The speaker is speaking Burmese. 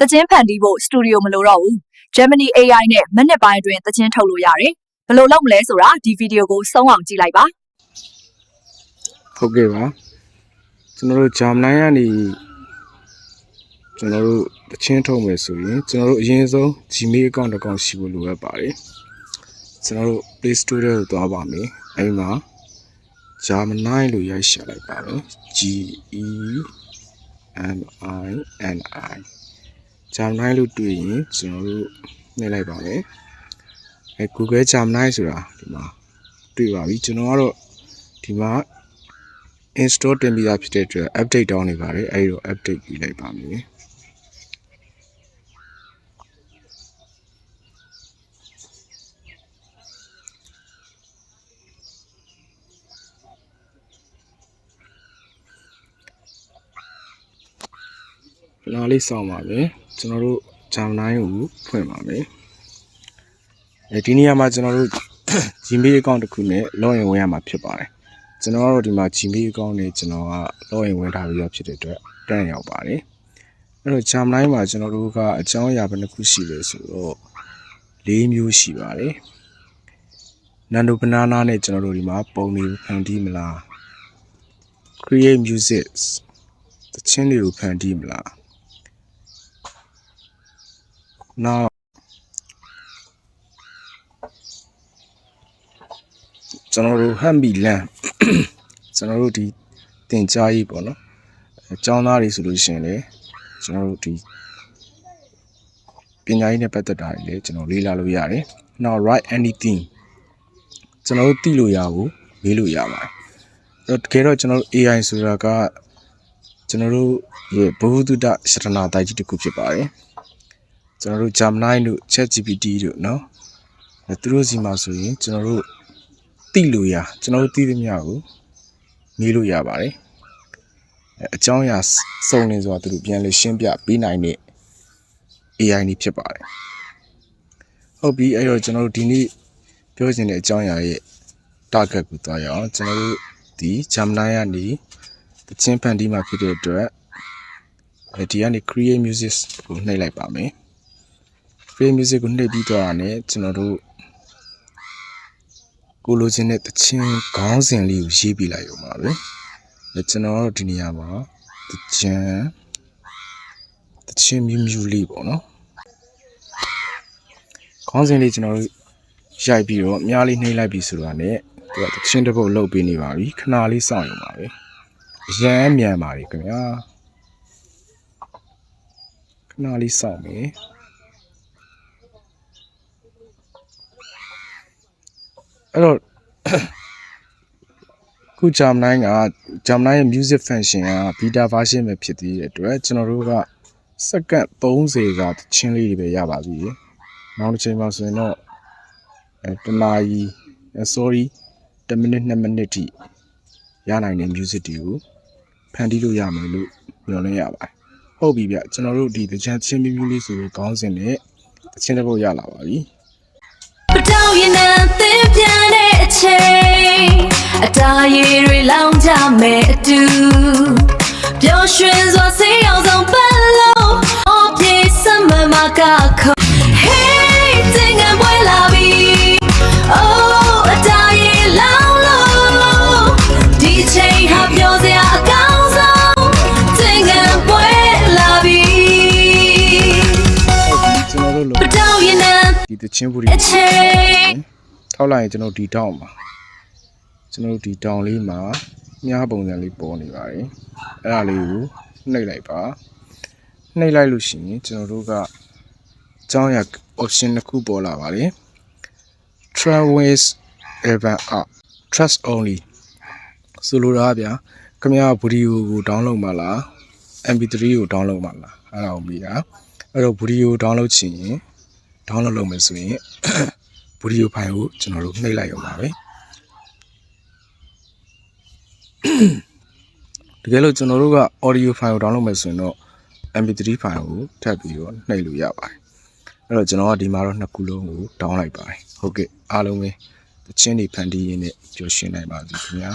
တခြင်းဖန်တီးဖို့စတူဒီယိုမလိုတော့ဘူး Gemini AI နဲ့မိနစ်ပိုင်းအတွင်းတခြင်းထုတ်လို့ရတယ်ဘယ်လိုလုပ်မလဲဆိုတာဒီဗီဒီယိုကိုဆုံးအောင်ကြည့်လိုက်ပါဟုတ်ကဲ့ပါကျွန်တော်တို့ Gemini ကနေကျွန်တော်တို့တခြင်းထုတ်မယ်ဆိုရင်ကျွန်တော်တို့အရင်ဆုံး Gmail account တစ်ကောင်ရှိဖို့လိုအပ်ပါတယ်ကျွန်တော်တို့ Play Store ထဲကိုသွားပါမယ်အဲဒီမှာ Gemini လို့ရိုက်ရှာလိုက်ပါမယ် GEMINI Gemini လို့တွေ့ရင်ကျွန်တော်တို့နှိပ်လိုက်ပါမယ်Google Gemini ဆိုတာဒီမှာတွေ့ပါပြီကျွန်တော်ကတော့ဒီမှာ install တင်ပြီးသားဖြစ်တဲ့အတွက် update တောင်းနေပါတယ်အဲဒီတော့ update ပြီးလိုက်ပါမယ်နားလေးစောင့်ပါမယ်ကျွန်တော်တို့ Gemini ကိုဖွင့်ပါမယ်ဒီနေရာမှာကျွန်တော်တို့ Gmail account တစ်ခုနဲ့ login ဝင်ရမှာဖြစ်ပါတယ်ကျွန်တော်တို့ဒီမှာ Gmail account နဲ့ကျွန်တော်က login ဝင်ထားပြီးရဖြစ်တဲ့အတွက်တန်းရောက်ပါတယ်အဲ့တော့ Gemini မှာကျွန်တော်တို့ကအကြောင်းအရာဘယ်နှခုရှိလဲဆိုတော့၄မျိုးရှိပါတယ်Nano Banana နဲ့ကျွန်တော်တို့ဒီမှာပုံတွေဖန်တီးမလား Create Music တခြင်းတွေကိုဖန်တီးမလား Now ကျွန်တော်တို့ Happy Land ကျွန်တော်တို့ဒီတင်ကြားရေးပေါ့နော်အကြောင်းသားတွေဆိုလို့ရှိရင်လေကျွန်တော်တို့ဒီပညာရေးနဲ့ပတ်သက်တာတွေလေကျွန်တော်လေ့လာလို့ရတယ်။ Now write anything ကျွန်တော်တို့သိလို့ရဘူးမေးလို့ရပါတယ်။တကယ်တော့ကျွန်တော်တို့ AI ဆိုတာကကျွန်တော်တို့ရဲ့ဘဝတုဒ္ဒရှတနာတိုက်ကြီးတစ်ခုဖြစ်ပါတယ်။ကျွန်တော်တို့ Gemini တို့ ChatGPT တို့နော်သူတို့စီမှာဆိုရင်ကျွန်တော်တို့သိလို့ရကျွန်တော်တို့သိသမျှကိုမေးလို့ရပါတယ်အကြောင်းအရာစုံလင်စွာသူတို့ပြန်လည်ရှင်းပြပေးနိုင်တဲ့ AI นี่ဖြစ်ပါတယ်ဟုတ်ပြီအဲ့တော့ကျွန်တော်တို့ဒီနေ့ပြောချင်တဲ့အကြောင်းအရာရဲ့ target ကိုသွားရအောင်ကျွန်တော်တို့ဒီ Gemini ကနေတခြင်းဖန်တီးမှာဖြစ်တဲ့အတွက်ဒီကနေ create music ကိုနှိပ်လိုက်ပါမယ် create music ကိုနှိပ်ပြီးတော့ရတယ်ကျွန်တော်တို့ကိုလိုချင်တဲ့တခြင်းခေါင်းစဉ်လေးကိုရေးပြလိုက်ရုံပါပဲကျွန်တော်တို့ဒီနေရာမှာတခြင်းမြူးမြူးလေးပေါ့နော်ခေါင်းစဉ်လေးကျွန်တော်တို့ရိုက်ပြီးတော့အများလေးနှိပ်လိုက်ပြီးဆိုတာနဲ့သူကတခြင်းတစ်ပုတ်လုတ်ပေးနေပါပြီခဏလေးစောင့်ရုံပါပဲအရန်မြန်ပါလေခင်ဗျာခဏလေးစောင့်မယ်အဲ့တော့ခု Gemini ရဲ့ music function က beta version ပဲဖြစ်သေးတဲ့အတွက်ကျွန်တော်တို့ကစက္ကန့်30ကတခြင်းလေးတွေပဲရပါပြီ။နောက်တစ်ချိန်မှာဆိုရင်တော့တနာရီ 1 မိနစ်2မိနစ်ထိရနိုင်တဲ့ music တွေကိုဖန်တီးလို့ရမယ်လို့မျှော်လင့်ရပါတယ်။ဟုတ်ပြီဗျကျွန်တော်တို့ဒီတခြင်းမြူးမြူးလေးဆိုတဲ့ခေါင်းစဉ်နဲ့တခြင်းတစ်ပုတ်ရလာပါပြီ။တောင်းရင်နဲ့သင်ပြန်တဲ့အချိန်အတားရည်တွေလောင်ကြမယ်အတူပျော်ရွှင်စွာဆေးရောင်ဆောင်ပတ်လုံးအပြေစမမကခေါ် Hey တင်ငယ်ပွဲလာပြီ Oh အတားရည်လောင်လို့ဒီချိန်ဟာပြောစရာအကောင်းဆုံးတင်ငယ်ပွဲလာပြီကျွန်တော်တို့လို့တောင်းရင်နဲ့ဒီတခြင်းဘူးတွေထောက်လိုက်ရင်ကျွန်တော်ဒီတောင်းမှာကျွန်တော်ဒီတောင်းလေးမှာမြားပုံစံလေးပေါ်နေပါတယ်အဲ့ဒါလေးကိုနှိပ်လိုက်ပါနှိပ်လိုက်လို့ရှိရင်ကျွန်တော်တို့ကအကြောင်းအရာ option တစ်ခုပေါ်လာပါတယ် Travis Evan Up Trust Only ဆိုလိုတာဗျာခင်ဗျားဗီဒီယိုကို download မှာလား MP3 ကို download မှာလားအဲ့ဒါကိုမေးတာအဲ့တော့ဗီဒီယို download ချင်ရင် download လုပ်မယ်ဆိုရင်ဗီဒီယိုဖိုင်ကိုကျွန်တော်တို့နှိပ်လိုက်ရုံပါပဲတကယ်လို့ကျွန်တော်တို့က audio file ကို download မယ်ဆိုရင်တော့ MP3 file ကိုထပ်ပြီးတော့နှိပ်လို့ရပါတယ်အဲ့တော့ကျွန်တော်ကဒီမှာတော့နှစ်ခုလုံးကို download လိုက်ပါတယ်ဟုတ်ကဲ့အားလုံးပဲတခြင်းတွေဖန်တီးရင်းနဲ့ပျော်ရွှင်နိုင်ပါစေခင်ဗျာ